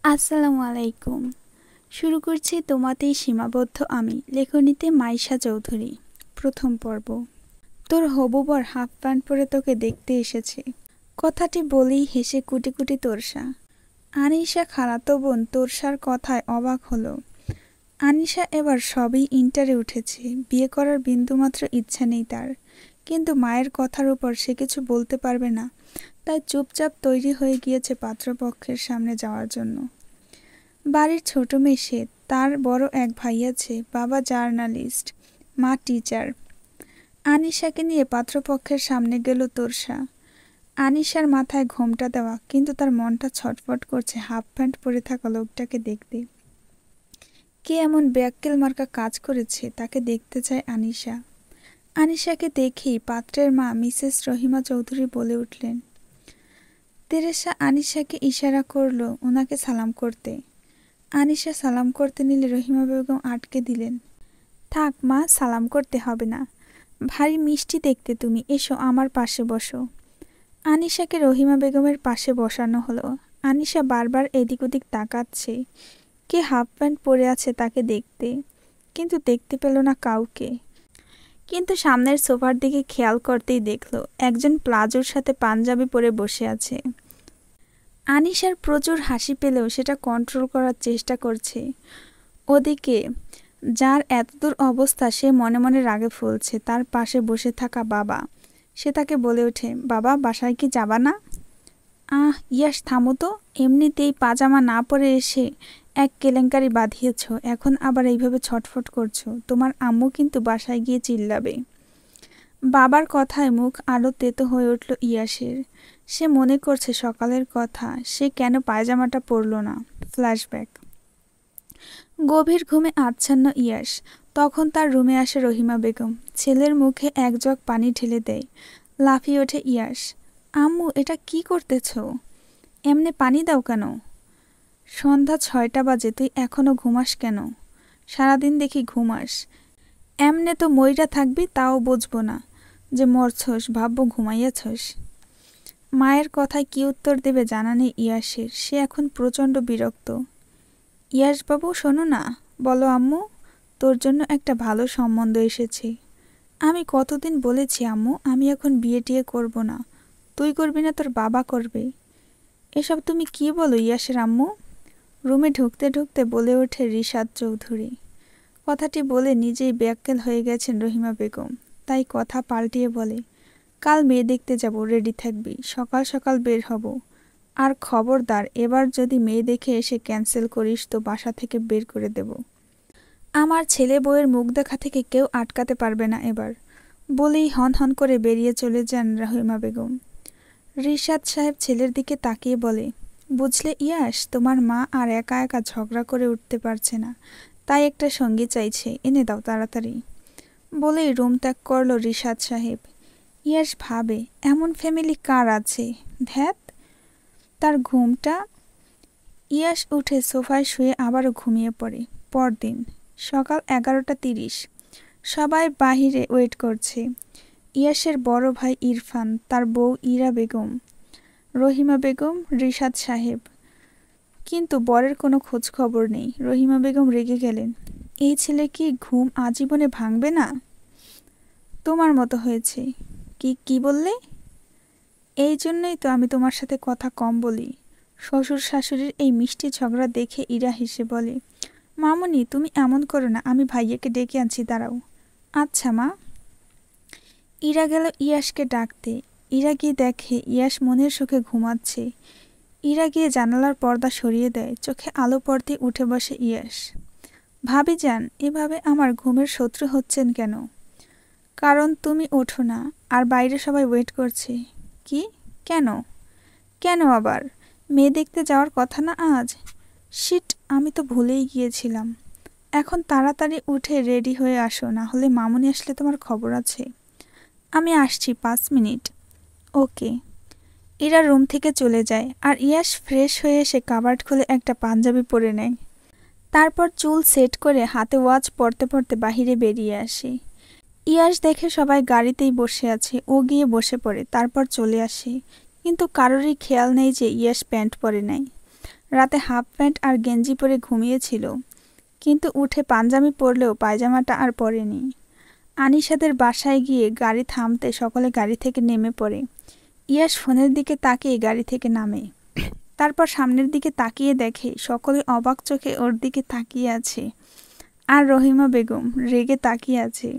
আসসালামু আলাইকুম। শুরু করছি তোমাতেই সীমাবদ্ধ আমি, লেখনীতে মাইশা চৌধুরী। প্রথম পর্ব। তোর হবু বর হাফ প্যান্ট পরে তোকে দেখতে এসেছে। কথাটি বলেই হেসে কুটি কুটি তোরসা। আনিশা খালাতো বোন তোরসার কথায় অবাক হলো। আনিশা এবার সবই ইন্টারে উঠেছে, বিয়ে করার বিন্দুমাত্র ইচ্ছা নেই তার, কিন্তু মায়ের কথার উপর সে কিছু বলতে পারবে না, তাই চুপচাপ তৈরি হয়ে গিয়েছে পাত্রপক্ষের সামনে যাওয়ার জন্য। বাড়ির ছোট মেয়ে সে, তার বড় এক ভাই আছে, বাবা জার্নালিস্ট, মা টিচার। আনিশাকে নিয়ে পাত্রপক্ষের সামনে গেল তোরসা। আনিশার মাথায় ঘোমটা দেওয়া, কিন্তু তার মনটা ছটফট করছে হাফ প্যান্ট পরে থাকা লোকটাকে দেখতে। কে এমন ব্যাক্কেল মার্কা কাজ করেছে তাকে দেখতে চায় আনিশা। আনিশাকে দেখেই পাত্রের মা মিসেস রহিমা চৌধুরী বলে উঠলেন। তেরেসা আনিশাকে ইশারা করলো ওনাকে সালাম করতে। আনিশা সালাম করতে নিলে রহিমা বেগম আটকে দিলেন। থাক মা, সালাম করতে হবে না, ভারী মিষ্টি দেখতে তুমি, এসো আমার পাশে বসো। আনিশাকে রহিমা বেগমের পাশে বসানো হলো। আনিশা বারবার এদিক ওদিক তাকাচ্ছে, কে হাফ প্যান্ট পরে আছে তাকে দেখতে, কিন্তু দেখতে পেল না কাউকে। কিন্তু সামনের সোফার দিকে খেয়াল করতেই দেখল একজন প্লাজোর সাথে পাঞ্জাবি পরে বসে আছে। আনিশার প্রচুর হাসি পেলেও সেটা কন্ট্রোল করার চেষ্টা করছে। ওদিকে যার এতদূর অবস্থা সে মনে মনে রাগে ফুলছে, তার পাশে বসে থাকা বাবা। সে তাকে বলে ওঠে, বাবা বাসায় কি যাবা না? ইয়াস থামো তো, এমনিতেই পাজামা না পরে এসে এক কেলেঙ্কারি বাঁধিয়েছ, এখন আবার এইভাবে ছটফট করছো, তোমার আম্মু কিন্তু বাসায় গিয়ে চিল্লাবে। বাবার কথায় মুখ আরও তেতো হয়ে উঠল ইয়াসের। সে মনে করছে সকালের কথা, সে কেন পায়জামাটা পরল না। ফ্ল্যাশব্যাক। গভীর ঘুমে আচ্ছন্ন ইয়াস। তখন তার রুমে আসে রহিমা বেগম, ছেলের মুখে এক জগ পানি ঢেলে দেয়। লাফিয়ে ওঠে ইয়াস। আম্মু, এটা কি করতেছ? এমনে পানি দাও কেন? সন্ধ্যা 6টা বাজে, তুই এখনো ঘুমাস কেন? সারাদিন দেখি ঘুমাস, এমনে তো মইরা থাকবি তাও বুঝবো না যে মরছস, ভাববো ঘুমাইয়াছস। মায়ের কথায় কি উত্তর দেবে জানা নেই ইয়াসের, সে এখন প্রচণ্ড বিরক্ত। ইয়াসবাবু শোনো না, বলো আম্মু, তোর জন্য একটা ভালো সম্বন্ধ এসেছে। আমি কতদিন বলেছি আম্মু, আমি এখন বিয়ে টিয়ে করবো না। তুই করবি না, তোর বাবা করবে। এসব তুমি কি বলো ইয়াসের আম্মু? রুমে ঢুকতে ঢুকতে বলে ওঠে রিশাদ চৌধুরী। কথাটি বলে নিজেই ব্যাক্কেল হয়ে গেছেন রহিমা বেগম, তাই কথা পাল্টিয়ে বলে, কাল মেয়ে দেখতে যাব, রেডি থাকবি, সকাল সকাল বের হব। আর খবরদার, এবার যদি মেয়ে দেখে এসে ক্যান্সেল করিস তো বাসা থেকে বের করে দেব। আমার ছেলে বউয়ের মুখ দেখা থেকে কেউ আটকাতে পারবে না এবার, বলেই হন হন করে বেরিয়ে চলে যান রহিমা বেগম। রিশাদ সাহেব ছেলের দিকে তাকিয়ে বলে, বুঝলে ইয়াস, তোমার মা আর একা একা ঝগড়া করে উঠতে পারছে না, তাই একটা সঙ্গী চাইছে, এনে দাও তাড়াতাড়ি। বলেই রুম ত্যাগ করল রিশাদ সাহেব। ইয়াস ভাবে, এমন ফ্যামিলি কার আছে, ধ্যাত, তার ঘুমটা। ইয়াস উঠে সোফায় শুয়ে আবারও ঘুমিয়ে পড়ে। পরদিন সকাল 11টা 30, সবাই বাহিরে ওয়েট করছে। ইয়াসের বড় ভাই ইরফান, তার বউ ইরা বেগম, রহিমা বেগম, রিশাদ সাহেব। কিন্তু বরের কোনো খোঁজ খবর নেই। রহিমা বেগম রেগে গেলেন, এই ছেলে কি ঘুম আজীবনে ভাঙবে না? তোমার মতো হয়েছে। কি কি বললে? এই জন্যই তো আমি তোমার সাথে কথা কম বলি। শ্বশুর শাশুড়ির এই মিষ্টি ঝগড়া দেখে ইরা হেসে বলে, মামুনি তুমি এমন করো না, আমি ভাইয়াকে ডেকে আনছি, দাঁড়াও। আচ্ছা মা। ইরা গেল ইয়াসকে ডাকতে। ইরা গিয়ে দেখে ইয়াস মনের সুখে ঘুমাচ্ছে। ইরা গিয়ে জানালার পর্দা সরিয়ে দেয়, চোখে আলো পড়তে উঠে বসে ইয়াস। ভাবি যান, এভাবে আমার ঘুমের শত্রু হচ্ছেন কেন? কারণ তুমি ওঠো না, আর বাইরে সবাই ওয়েট করছে। কি? কেন? কেন আবার? মেয়ে দেখতে যাওয়ার কথা না আজ? শিট, আমি তো ভুলেই গিয়েছিলাম। এখন তাড়াতাড়ি উঠে রেডি হয়ে আসো, না হলে মামুনি আসলে তোমার খবর আছে। আমি আসছি, 5 মিনিট। ওকে। ইরা রুম থেকে চলে যায়, আর ইয়াস ফ্রেশ হয়ে এসে কাবার্ড খুলে একটা পাঞ্জাবি পরে নেয়। তারপর চুল সেট করে হাতে ওয়াচ পরতে পরতে বাহিরে বেরিয়ে আসে। ইয়াস দেখে সবাই গাড়িতেই বসে আছে, ও গিয়ে বসে পড়ে, তারপর চলে আসে। কিন্তু কারোরই খেয়াল নেই যে ইয়াস প্যান্ট পরে নাই। রাতে হাফ প্যান্ট আর গেঞ্জি পরে ঘুমিয়েছিল, কিন্তু উঠে পাঞ্জাবি পরলেও পায়জামাটা আর পরেনি। আনিশাদের বাসায় গিয়ে গাড়ি থামতে সকলে গাড়ি থেকে নেমে পড়ে। ইয়াস ফোনের দিকে তাকিয়ে গাড়ি থেকে নামে। তারপর সামনের দিকে তাকিয়ে দেখে সকলে অবাক চোখে ওর দিকে তাকিয়ে আছে, আর রহিমা বেগম রেগে তাকিয়ে আছে।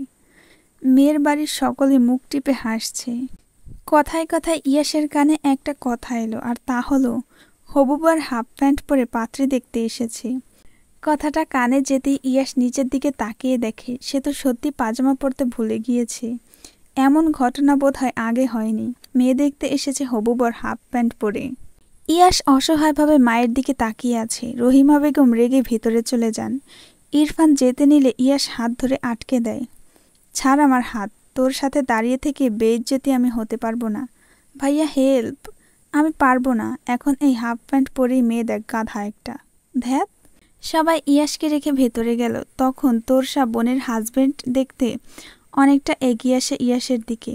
মেয়ের বাড়ির সকলে মুখ টিপে হাসছে। কথায় কথায় ইয়াসের কানে একটা কথা এলো, আর তা হলো হবুবার হাফ প্যান্ট পরে পাত্রী দেখতে এসেছে। কথাটা কানে যেতেই ইয়াস নিচের দিকে তাকিয়ে দেখে সে তো সত্যি পাজামা পরতে ভুলে গিয়েছে। এমন ঘটনা বোধহয় আগে হয়নি। মেয়ে দেখতে এসেছে হবুবর হাফ প্যান্ট পরে। ইয়াস অসহায়ভাবে মায়ের দিকে তাকিয়ে আছে। রহিমা বেগম রেগে ভিতরে চলে যান। ইরফান যেতে নিলে ইয়াস হাত ধরে আটকে দেয়। ছাড় আমার হাত, তোর সাথে দাঁড়িয়ে থেকে বেইজ্জতি আমি হতে পারবো না। ভাইয়া হেল্প, আমি পারবো না। এখন এই হাফ প্যান্ট পরেই মেয়ে দেখ, গাধা একটা। ধ্যাত। সবাই ইয়াসকে রেখে ভেতরে গেল। তখন তোরসা বোনের হাজবেন্ড দেখতে অনেকটা এগিয়ে আসে ইয়াসের দিকে।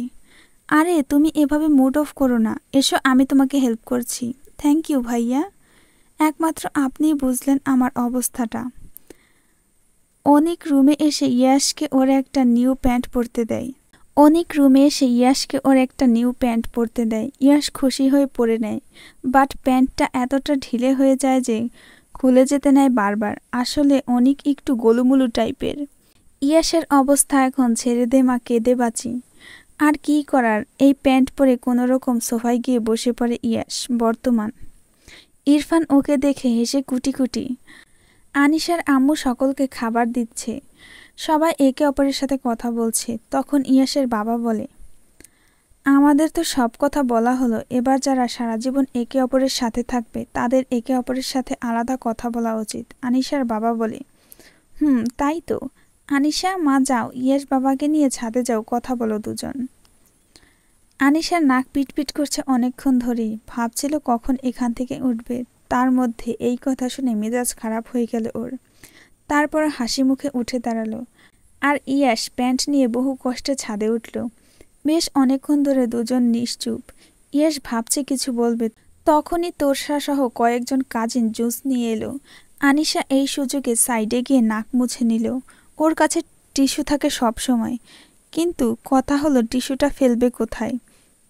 আরে তুমি এভাবে মুড অফ করো না, এসো আমি তোমাকে হেল্প করছি। থ্যাংক ইউ ভাইয়া, একমাত্র আপনিই বুঝলেন আমার অবস্থাটা। অনেক রুমে এসে ইয়াসকে ওর একটা নিউ প্যান্ট পরতে দেয়। ইয়াস খুশি হয়ে পরে নেয়, বাট প্যান্টটা এতটা ঢিলে হয়ে যায় যে খুলে যেতে নেয় বারবার। আসলে অনেক একটু গোলুমুলু টাইপের। ইয়াসের অবস্থা এখন ছেড়ে দে মা, কেঁদে বাঁচি। আর কি করার, এই প্যান্ট পরে কোনো রকম সোফায় গিয়ে বসে পড়ে ইয়াস। বর্তমান ইরফান ওকে দেখে হেসে কুটি কুটি। আনিশার আম্মু সকলকে খাবার দিচ্ছে। সবাই একে অপরের সাথে কথা বলছে। তখন ইয়াসের বাবা বলে, আমাদের তো সব কথা বলা হলো, এবার যারা সারা জীবন একে অপরের সাথে থাকবে তাদের একে অপরের সাথে আলাদা কথা বলা উচিত। আনিশার বাবা বলে, তাই তো। আনিশা মা যাও, ইয়াস বাবাকে নিয়ে ছাদে যাও, কথা বলো দুজন। আনিশার নাক পিটপিট করছে অনেকক্ষণ ধরেই, ভাবছিল কখন এখান থেকে উঠবে। তার মধ্যে এই কথা শুনে মেজাজ খারাপ হয়ে গেল ওর। তারপর হাসি মুখে উঠে দাঁড়ালো। আর ইয়াস প্যান্ট নিয়ে বহু কষ্টে ছাদে উঠল। বেশ অনেকক্ষণ ধরে দুজন নিশ্চুপ। ইয়াস ভাবছে কিছু বলবে, তখনই তোরসা সহ কয়েকজন কাজিন জুস নিয়ে এলো। আনিশা এই সুযোগে সাইডে গিয়ে নাক মুছে নিল। ওর কাছে টিস্যু থাকে সব সময়, কিন্তু কথা হলো টিস্যুটা ফেলবে কোথায়?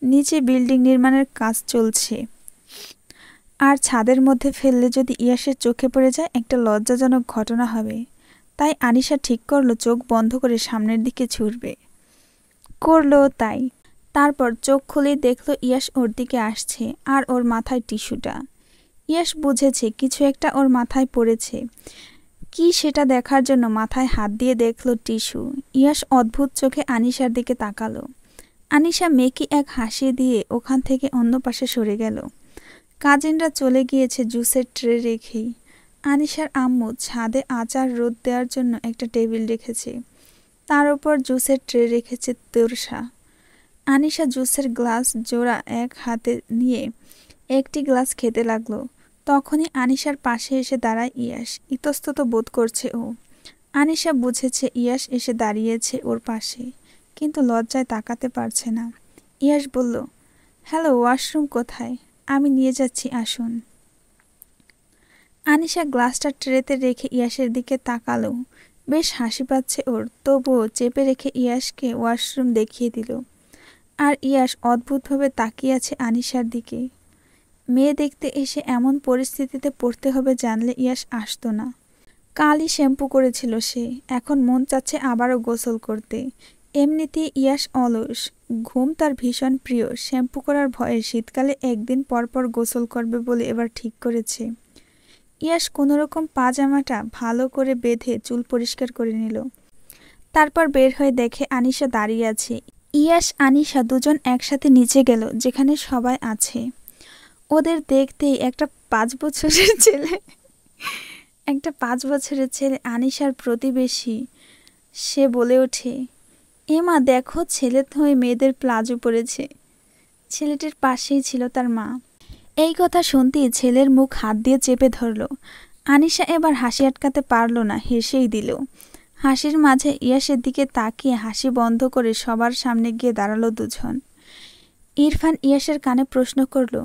নিচে বিল্ডিং নির্মাণের কাজ চলছে, আর ছাদের মধ্যে ফেললে যদি ইয়াসের চোখে পড়ে যায় একটা লজ্জাজনক ঘটনা হবে। তাই আনিশা ঠিক করলো চোখ বন্ধ করে সামনের দিকে ছুটবে। করলো তাই। তারপর চোখ খুলেই দেখলো ইয়াস ওর দিকে আসছে, আর ওর মাথায় টিস্যুটা। ইয়াস বুঝেছে কিছু একটা ওর মাথায় পড়েছে। কি সেটা দেখার জন্য মাথায় হাত দিয়ে দেখলো টিস্যু। ইয়াস অদ্ভুত চোখে আনিশার দিকে তাকালো। আনিশা মেকি এক হাসি দিয়ে ওখান থেকে অন্য পাশে সরে গেল। কাজিনরা চলে গিয়েছে জুসের ট্রে রেখেই। আনিশার আম্মু ছাদে আচার রোদ দেওয়ার জন্য একটা টেবিল রেখেছে, তার উপর জুসের ট্রে রেখেছে তোরসা। আনিশা জুসের গ্লাস জোড়া এক হাতে নিয়ে একটি গ্লাস খেতে লাগলো। তখনই আনিশার পাশে এসে দাঁড়ায় ইয়াস। ইতস্তত বোধ করছে ও। আনিশা বুঝেছে ইয়াস এসে দাঁড়িয়েছে ওর পাশে, কিন্তু লজ্জায় তাকাতে পারছে না। ইয়াস বলল, হ্যালো, ওয়াশরুম কোথায়? আমি নিয়ে যাচ্ছি, আসুন। আনিশা গ্লাসটা ট্রেতে রেখে ইয়াসের দিকে তাকালো। বেশ হাসি পাচ্ছে ওর, তবুও চেপে রেখে ইয়াসকে ওয়াশরুম দেখিয়ে দিল। আর ইয়াস অদ্ভুতভাবে তাকিয়ে আছে আনিশার দিকে। মেয়ে দেখতে এসে এমন পরিস্থিতিতে পড়তে হবে জানলে ইয়াস আসতো না। কালই শ্যাম্পু করেছিল সে, এখন মন চাচ্ছে আবারও গোসল করতে। এমনিতেই ইয়াস অলস, ঘুম তার ভীষণ প্রিয়। শ্যাম্পু করার ভয়ে শীতকালে একদিন পরপর গোসল করবে বলে এবার ঠিক করেছে। ইয়াস কোনোরকম পাজামাটা ভালো করে বেঁধে চুল পরিষ্কার করে নিল। তারপর বের হয়ে দেখে আনিশা দাঁড়িয়ে আছে। ইয়াস আনিশা দুজন একসাথে নিচে গেল যেখানে সবাই আছে। ওদের দেখতেই একটা 5 বছরের ছেলে আনিশার প্রতিবেশী, সে বলে ওঠে, এমা দেখো, ছেলে হয়ে মেয়েদের প্লাজো পরেছে। ছেলেটির পাশেই ছিল তার মা। এই কথা শুনতেই ছেলের মুখ হাত দিয়ে চেপে ধরল। আনিশা এবার হাসি আটকাতে পারল না, হেসেই দিল। হাসির মাঝে ইয়াসের দিকে তাকিয়ে হাসি বন্ধ করে সবার সামনে গিয়ে দাঁড়ালো দুজন। ইরফান ইয়াসের কানে প্রশ্ন করল,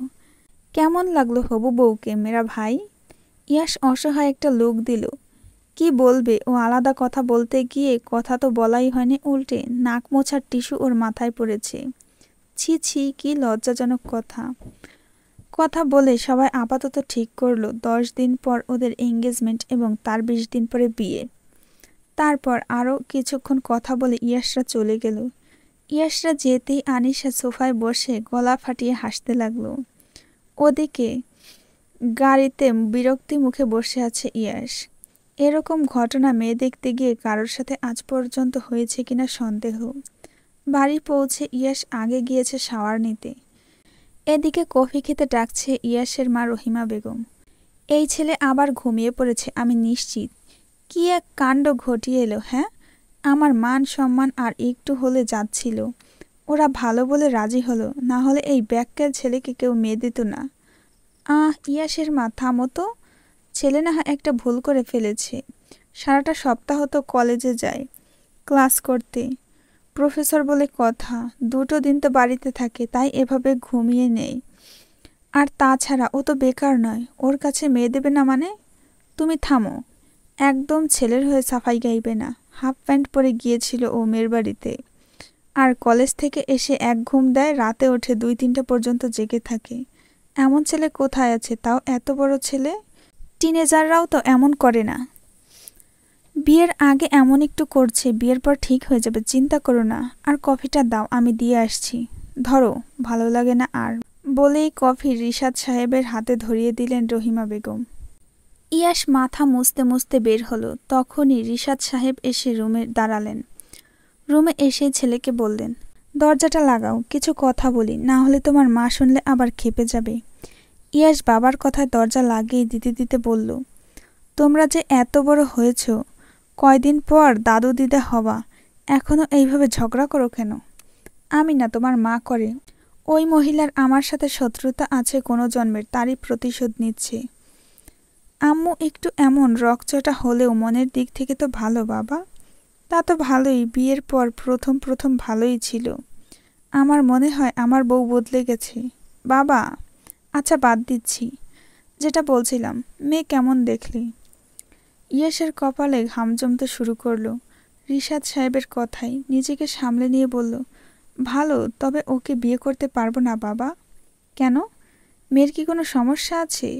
কেমন লাগলো হবু বউকে মেরা ভাই? ইয়াশ অসহায় একটা লোক দিল। কি বলবে ও? আলাদা কথা বলতে গিয়ে কথা তো বলাই হয়নি, উল্টে নাক মোছার টিস্যু ওর মাথায় পড়েছে। ছি ছি, কি লজ্জাজনক কথা। কথা বলে সবাই আপাতত ঠিক করলো 10 দিন পর ওদের এঙ্গেজমেন্ট এবং তার 20 দিন পরে বিয়ে। তারপর আরও কিছুক্ষণ কথা বলে ইয়াশরা চলে গেল। ইয়াশরা যেতেই আনিশা সোফায় বসে গলা ফাটিয়ে হাসতে লাগলো। ওদিকে গাড়িতে বিরক্তি মুখে বসে আছে ইয়াশ। এরকম ঘটনা মেয়ে দেখতে গিয়ে কারোর সাথে আজ পর্যন্ত হয়েছে কিনা সন্দেহ। বাড়ি পৌঁছে ইয়াশ আগে গিয়েছে শাওয়ার নিতে। এদিকে কফি খেতে ডাকছে ইয়াশের মা রহিমা বেগম। এই ছেলে আবার ঘুমিয়ে পড়েছে, আমি নিশ্চিত। কি এক কাণ্ড ঘটিয়ে এলো! হ্যাঁ, আমার মান সম্মান আর একটু হলে যাচ্ছিল। ওরা ভালো বলে রাজি হলো, না হলে এই ব্যাক্কেল ছেলেকে কেউ মেয়ে দিত না। ইয়াশের মা, থামো তো। ছেলে না হয় একটা ভুল করে ফেলেছে। সারাটা সপ্তাহ তো কলেজে যায় ক্লাস করতে, প্রফেসর বলে কথা। 2 দিন তো বাড়িতে থাকে, তাই এভাবে ঘুমিয়ে নেই। আর তাছাড়া ও তো বেকার নয়, ওর কাছে মেয়ে দেবে না মানে? তুমি থামো, একদম ছেলের হয়ে সাফাই গাইবে না। হাফ প্যান্ট পরে গিয়েছিল ও মেয়ের বাড়িতে, আর কলেজ থেকে এসে এক ঘুম দেয়, রাতে ওঠে 2-3টা পর্যন্ত জেগে থাকে। এমন ছেলে কোথায় আছে, তাও এত বড় ছেলে? টিনেজাররাও তো এমন করে না। বিয়ের আগে এমন একটু করছে, বিয়ের পর ঠিক হয়ে যাবে, চিন্তা করো না। আর কফিটা দাও, আমি দিয়ে আসছি। ধরো, ভালো লাগে না আর। বলেই কফি রিশাদ সাহেবের হাতে ধরিয়ে দিলেন রহিমা বেগম। ইয়াশ মাথা মুছতে মুছতে বের হলো, তখনই রিশাদ সাহেব এসে রুমে দাঁড়ালেন। রুমে এসে ছেলেকে বললেন, দরজাটা লাগাও, কিছু কথা বলি, না হলে তোমার মা শুনলে আবার ক্ষেপে যাবে। ইয়াশ বাবার কথায় দরজা লাগিয়ে দিতে দিতে বলল, তোমরা যে এত বড় হয়েছ, কয়দিন পর দাদু দিদা হবা, এখনও এইভাবে ঝগড়া করো কেন? আমি না, তোমার মা করে। ওই মহিলার আমার সাথে শত্রুতা আছে কোনো জন্মের, তারই প্রতিশোধ নিচ্ছে। আম্মু একটু এমন রকচটা হলেও মনের দিক থেকে তো ভালো বাবা। তা তো ভালোই, বিয়ের পর প্রথম প্রথম ভালোই ছিল। আমার মনে হয় আমার বউ বদলে গেছে বাবা। আচ্ছা, বাদ দিচ্ছি। যেটা বলছিলাম, মেয়ে কেমন দেখলি? ইয়াশের কপালে ঘাম জমতে শুরু করলো রিশাদ সাহেবের কথায়। নিজেকে সামলে নিয়ে বলল, ভালো, তবে ওকে বিয়ে করতে পারবো না বাবা। কেন? মেয়ের কি কোনো সমস্যা আছে?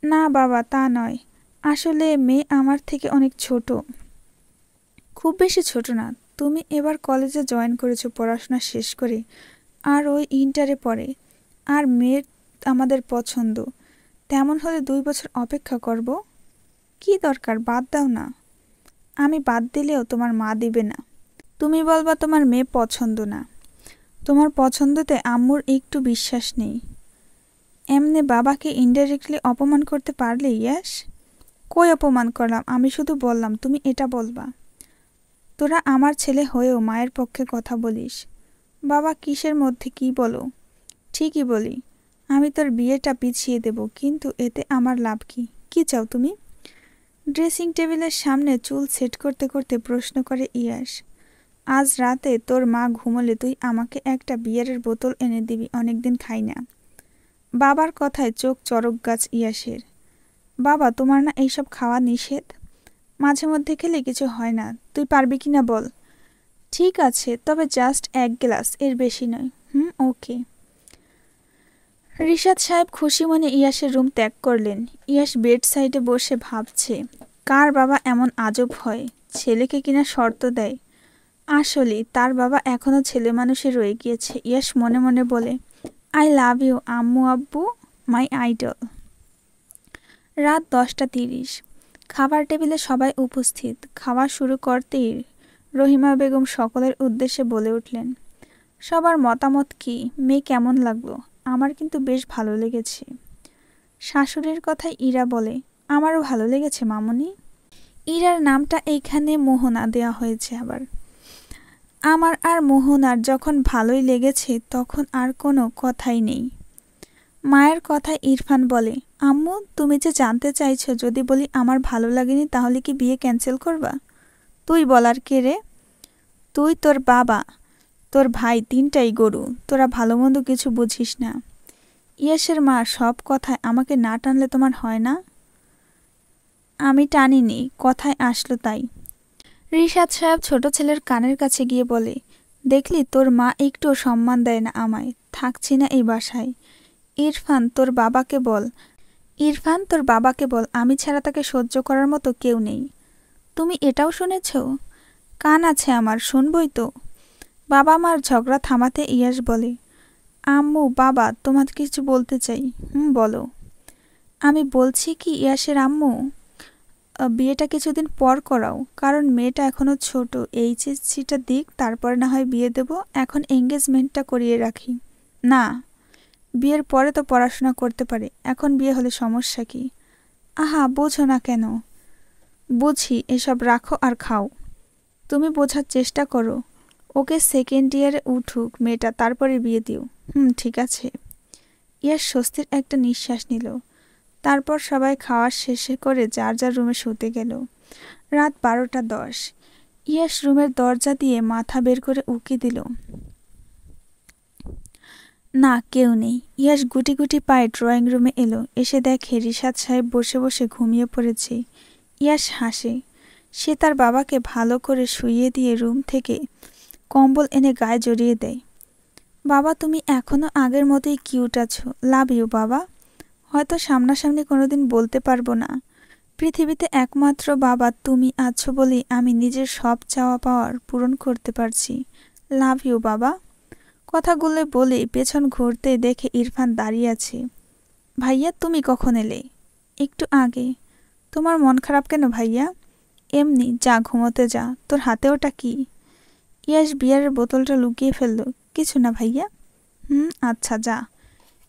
না বাবা, তা নয়। আসলে মেয়ে আমার থেকে অনেক ছোট। খুব বেশি ছোট না। তুমি এবার কলেজে জয়েন করেছো পড়াশোনা শেষ করে, আর ওই ইন্টারে পড়ে। আর মেয়ের আমাদের পছন্দ। তেমন হলে 2 বছর অপেক্ষা করব। কি দরকার, বাদ দাও না। আমি বাদ দিলেও তোমার মা দিবে না। তুমি বলবা তোমার মেয়ে পছন্দ না। তোমার পছন্দতে আম্মুর একটু বিশ্বাস নেই। এমনি বাবাকে ইনডাইরেক্টলি অপমান করতে পারলে ইয়াশ? কই অপমান করলাম? আমি শুধু বললাম তুমি এটা বলবা। তোরা আমার ছেলে হয়েও মায়ের পক্ষে কথা বলিস। বাবা, কিসের মধ্যে কি বলো? ঠিকই বলি। আমি তোর বিয়েটা পিছিয়ে দেব, কিন্তু এতে আমার লাভ কি? কি চাও তুমি? ড্রেসিং টেবিলের সামনে চুল সেট করতে করতে প্রশ্ন করে ইয়াশ। আজ রাতে তোর মা ঘুমোলে তুই আমাকে একটা বিয়ারের বোতল এনে দিবি, অনেকদিন খাই না। বাবার কথায় চোখ চরক গাছ ইয়াশের। বাবা, তোমার না এইসব খাওয়া নিষেধ? মাঝে মধ্যে খেলে কিছু হয় না, তুই পারবি কি না বল। ঠিক আছে, তবে জাস্ট 1 গ্লাস, এর বেশি নয়। ওকে। রিশাদ সাহেব খুশি মনে ইয়াশের রুম ত্যাগ করলেন। ইয়াশ বেড সাইডে বসে ভাবছে, কার বাবা এমন আজব হয়, ছেলেকে কিনা শর্ত দেয়। আসলে তার বাবা এখনো ছেলে মানুষে রয়ে গিয়েছে। ইয়াশ মনে মনে বলে, আই লাভ ইউ আম্মু আব্বু, মাই আইডল। রাত 10টা 30। খাবার টেবিলে সবাই উপস্থিত। খাওয়া শুরু করতেই রহিমা বেগম সকলের উদ্দেশ্যে বলে উঠলেন, সবার মতামত কি? মেয়ে কেমন লাগলো? আমার কিন্তু বেশ ভালো লেগেছে। শাশুড়ির কথায় ইরা বলে, আমারও ভালো লেগেছে মামুনি। ইরার নামটা এইখানে মোহনা দেয়া হয়েছে আবার। আমার আর মোহনার যখন ভালোই লেগেছে তখন আর কোনো কথাই নেই। মায়ের কথায় ইরফান বলে, আম্মু, তুমি যে জানতে চাইছো, যদি বলি আমার ভালো লাগেনি তাহলে কি বিয়ে ক্যান্সেল করবা? তুই বলার কে রে? তুই, তোর বাবা, তোর ভাই, 3টাই গরু। তোরা ভালো মন্দ কিছু বুঝিস না। ইয়াসের মা, সব কথায় আমাকে না টানলে তোমার হয় না? আমি টানিনি, কথায় আসলো তাই। রিশাদ সাহেব ছোট ছেলের কানের কাছে গিয়ে বলে, দেখলি তোর মা একটুও সম্মান দেয় না আমায়, থাকছি না এই বাসায়। ইরফান তোর বাবাকে বল, আমি ছাড়া তাকে সহ্য করার মতো কেউ নেই। তুমি এটাও শুনেছ? কান আছে আমার, শুনবই তো। বাবা মার ঝগড়া থামাতে ইয়াস বলে, আম্মু বাবা তোমাকে কিছু বলতে চাই। বলো। আমি বলছি কি ইয়াসের আম্মু, বিয়েটা কিছুদিন পর করাও, কারণ মেয়েটা এখনো ছোট, এইচএসসিটা দিক, তারপর না হয় বিয়ে দেব, এখন এঙ্গেজমেন্টটা করিয়ে রাখি। না, বিয়ের পরে তো পড়াশোনা করতে পারে, এখন বিয়ে হলে সমস্যা কি? আহা, বোঝো না কেন? বুঝি, এসব রাখো আর খাও। তুমি বোঝার চেষ্টা করো। ওকে সেকেন্ড ইয়ারে উঠুক মেয়েটা, তারপরে বিয়ে দিও। ঠিক আছে। ইয়াস স্বস্তির একটা নিঃশ্বাস নিল। তারপর সবাই খাওয়া শেষে করে যার যার রুমে শুতে গেল। রাত 12:10। ইয়াস রুমের দরজা দিয়ে মাথা বের করে উকি দিল। না, কেউ নেই। ইয়াস গুটি গুটি পায়ে ড্রয়িং রুমে এলো। এসে দেখে রিশাদ সাহেব বসে বসে ঘুমিয়ে পড়েছে। ইয়াস হাসে। সে তার বাবাকে ভালো করে শুইয়ে দিয়ে রুম থেকে কম্বল এনে গায়ে জড়িয়ে দেয়। বাবা, তুমি এখনো আগের মতোই কিউট আছো। লাভ ইউ বাবা। হয়তো সামনাসামনি কোনোদিন বলতে পারবো না। পৃথিবীতে একমাত্র বাবা তুমি আছো বলেই আমি নিজের সব চাওয়া পাওয়ার পূরণ করতে পারছি। লাভ ইউ বাবা। কথাগুলো বলে পেছন ঘুরতে দেখে ইরফান দাঁড়িয়ে আছে। ভাইয়া, তুমি কখন এলে? একটু আগে। তোমার মন খারাপ কেন ভাইয়া? এমনি, যা ঘুমোতে যা। তোর হাতে ওটা কি? ইয়াস বিয়ারের বোতলটা লুকিয়ে ফেলল। কিছু না ভাইয়া। আচ্ছা যা।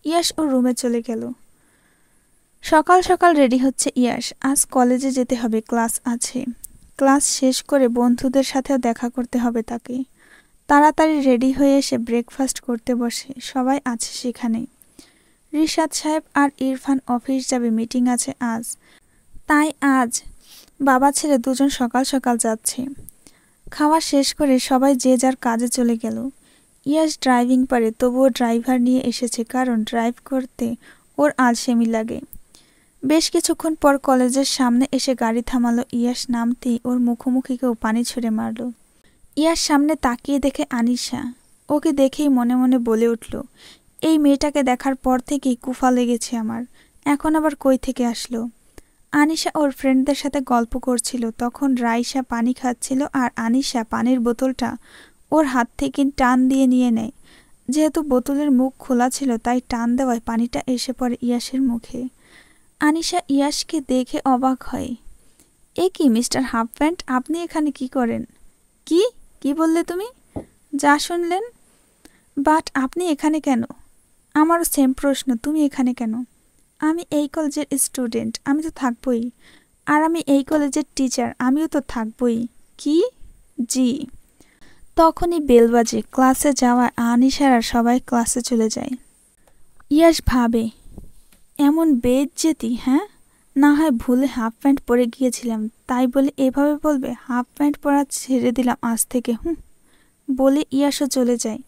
ইয়াস ওর রুমে চলে গেল। সকাল সকাল রেডি হচ্ছে ইয়াস। আজ কলেজে যেতে হবে, ক্লাস আছে। ক্লাস শেষ করে বন্ধুদের সাথেও দেখা করতে হবে তাকে। তাড়াতাড়ি রেডি হয়ে এসে ব্রেকফাস্ট করতে বসে। সবাই আছে সেখানে। রিশাদ সাহেব আর ইরফান অফিস যাবে, মিটিং আছে আজ, তাই আজ বাবা ছেলে দুজন সকাল সকাল যাচ্ছে। খাওয়া শেষ করে সবাই যে যার কাজে চলে গেল। ইয়াস ড্রাইভিং পারে, তবুও ড্রাইভার নিয়ে এসেছে, কারণ ড্রাইভ করতে ওর আলসেমি লাগে। বেশ কিছুক্ষণ পর কলেজের সামনে এসে গাড়ি থামালো। ইয়াস নামতেই ওর মুখোমুখি কেউ পানি ছুঁড়ে মারল। ইয়াস সামনে তাকিয়ে দেখে আনিশা। ওকে দেখেই মনে মনে বলে উঠল, এই মেয়েটাকে দেখার পর থেকেই কুফা লেগেছে আমার, এখন আবার কই থেকে আসলো? আনিশা ওর ফ্রেন্ডদের সাথে গল্প করছিল, তখন রাইসা পানি খাচ্ছিল আর আনিশা পানির বোতলটা ওর হাত থেকে টান দিয়ে নিয়ে নেয়। যেহেতু বোতলের মুখ খোলা ছিল, তাই টান দেওয়ায় পানিটা এসে পড়ে ইয়াসের মুখে। আনিশা ইয়াসকে দেখে অবাক হয়। এ কি মিস্টার হাফ প্যান্ট, আপনি এখানে কি করেন? কি কি বললে তুমি? যা শুনলেন। বাট আপনি এখানে কেন? আমারও সেম প্রশ্ন, তুমি এখানে কেন? আমি এই কলেজের স্টুডেন্ট, আমি তো থাকবই। আর আমি এই কলেজের টিচার, আমিও তো থাকবই। কি? জি। তখনই বেল বাজে। ক্লাসে যাওয়ায় আনিশারা সবাই ক্লাসে চলে যায়। ইয়াস ভাবে, এমন বেইজ্জতি, হ্যাঁ? না হয় ভুলে হাফ প্যান্ট পরে গিয়েছিলাম, তাই বলে এভাবে বলবে? হাফ প্যান্ট পরা ছেড়ে দিলাম আজ থেকে। বলে ইয়াসও চলে যায়।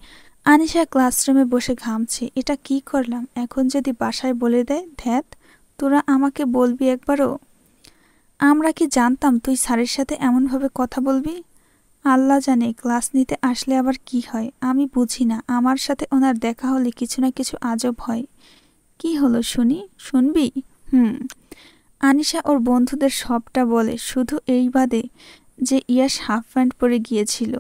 আনিশা ক্লাসরুমে বসে ঘামছে। এটা কি করলাম? এখন যদি বাসায় বলে দেয়, ধ্যাত, তোরা আমাকে বলবি একবারও? আমরা কি জানতাম তুই স্যারের সাথে এমনভাবে কথা বলবি? আল্লাহ জানে ক্লাস নিতে আসলে আবার কি হয়, আমি বুঝি না। আমার সাথে ওনার দেখা হলে কিছু না কিছু আজব হয়। কি হলো শুনি? শুনবি? আনিশা ওর বন্ধুদের সবটা বলে, শুধু এই বাদে যে ইয়াস হাফ প্যান্ট পরে গিয়েছিল।